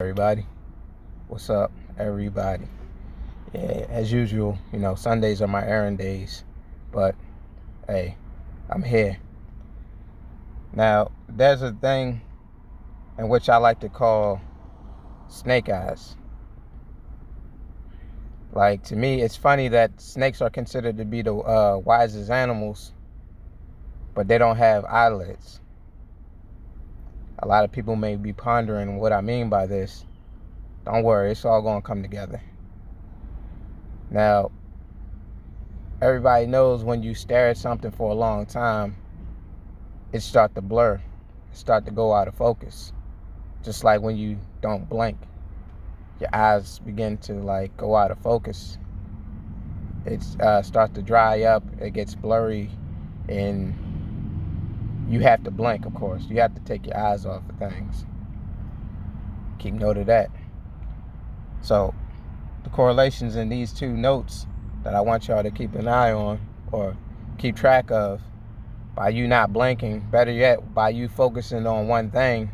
Everybody, what's up, everybody? Yeah, as usual, Sundays are my errand days, but hey, I'm here. Now, there's a thing in which I like to call snake eyes. Like, to me, it's funny that snakes are considered to be the wisest animals, but they don't have eyelids. A lot of people may be pondering what I mean by this. Don't worry, it's all going to come together. Now, everybody knows when you stare at something for a long time, it start to blur, it start to go out of focus. Just like when you don't blink, your eyes begin to go out of focus. It starts to dry up, it gets blurry, and you have to blink, of course. You have to take your eyes off of things. Keep note of that. So the correlations in these two notes that I want y'all to keep an eye on or keep track of, by you not blinking, better yet, by you focusing on one thing,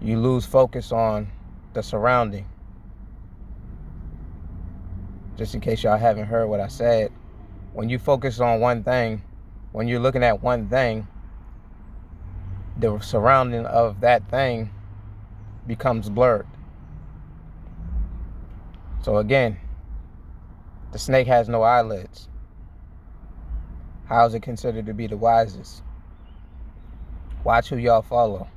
you lose focus on the surrounding. Just in case y'all haven't heard what I said, when you focus on one thing, when you're looking at one thing, the surrounding of that thing becomes blurred. So again, the snake has no eyelids. How is it considered to be the wisest? Watch who y'all follow.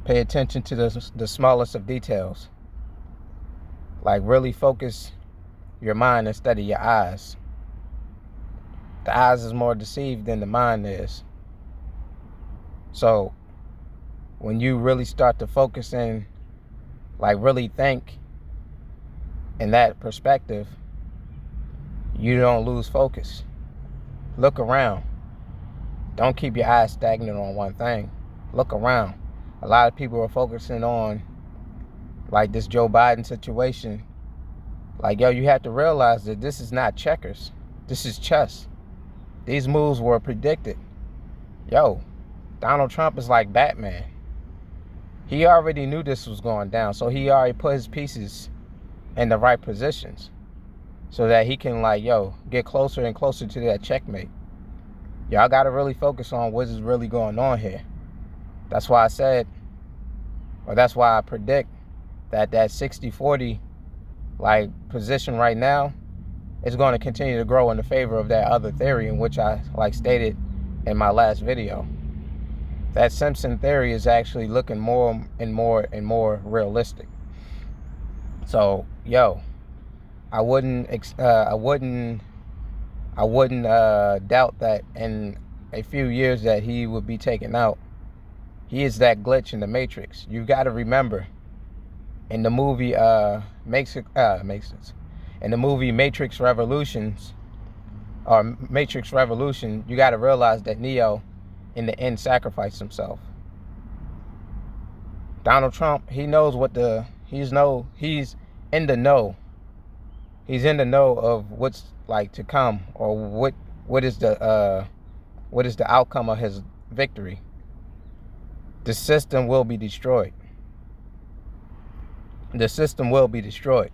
Pay attention to the smallest of details. Like, really focus your mind instead of your eyes. The eyes is more deceived than the mind is. So when you really start to focus in, really think in that perspective, you don't lose focus. Look around. Don't keep your eyes stagnant on one thing. Look around. A lot of people are focusing on this Joe Biden situation. You have to realize that this is not checkers. This is chess. These moves were predicted. Donald Trump is like Batman. He already knew this was going down, so he already put his pieces in the right positions so that he can get closer and closer to that checkmate. Y'all got to really focus on what is really going on here. That's why I said, or that's why I predict that 60-40 position right now is going to continue to grow in the favor of that other theory, in which I stated in my last video. That Simpson theory is actually looking more and more realistic. So I wouldn't doubt that in a few years that he would be taken out. He is that glitch in the Matrix. You got to remember, in the movie in the movie Matrix Revolution, you got to realize that Neo in the end sacrificed himself. Donald Trump, he knows he's in the know. He's in the know of what's to come, or what is the outcome of his victory. The system will be destroyed. The system will be destroyed.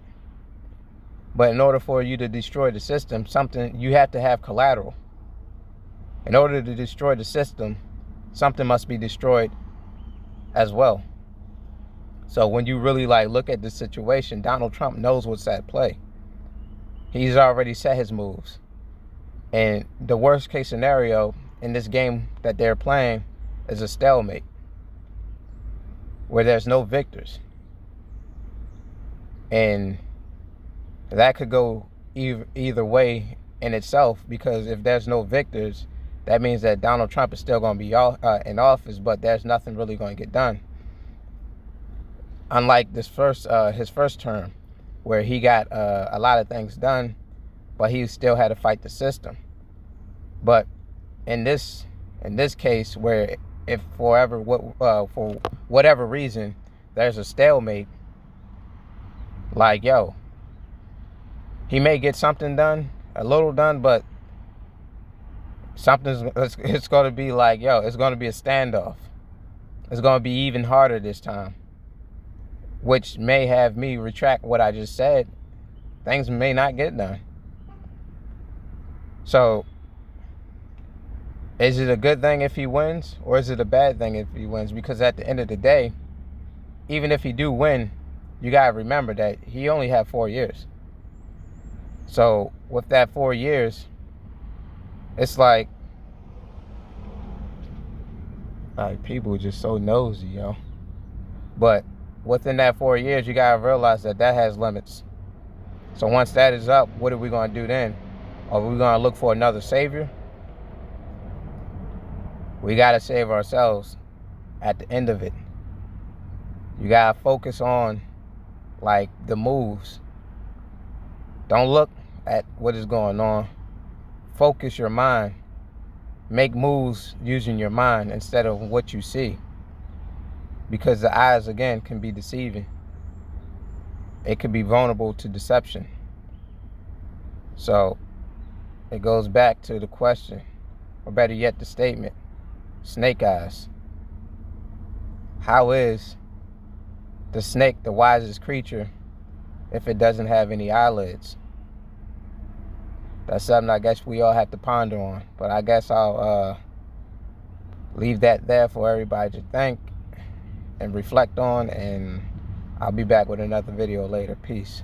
But in order for you to destroy the system, you have to have collateral. In order to destroy the system, something must be destroyed as well. So when you really look at the situation, Donald Trump knows what's at play. He's already set his moves. And the worst case scenario in this game that they're playing is a stalemate, where there's no victors. And that could go either way in itself, because if there's no victors, that means that Donald Trump is still going to be in office, but there's nothing really going to get done. Unlike his first term, where he got a lot of things done, but he still had to fight the system. But in this case, where if for whatever reason there's a stalemate, he may get something done, a little done, but it's going to be it's going to be a standoff. It's going to be even harder this time, which may have me retract what I just said. Things may not get done. So, is it a good thing if he wins, or is it a bad thing if he wins? Because at the end of the day, even if he do win, you got to remember that he only had 4 years. So, with that 4 years, it's like people are just so nosy, yo. But within that 4 years, you got to realize that has limits. So once that is up, what are we going to do then? Are we going to look for another savior? We got to save ourselves at the end of it. You got to focus on, like, the moves. Don't look at what is going on. Focus your mind. Make moves using your mind instead of what you see. Because the eyes, again, can be deceiving. It could be vulnerable to deception. So it goes back to the question, or better yet, the statement, snake eyes. How is the snake the wisest creature if it doesn't have any eyelids? That's something I guess we all have to ponder on. But I guess I'll leave that there for everybody to think and reflect on, and I'll be back with another video later. Peace.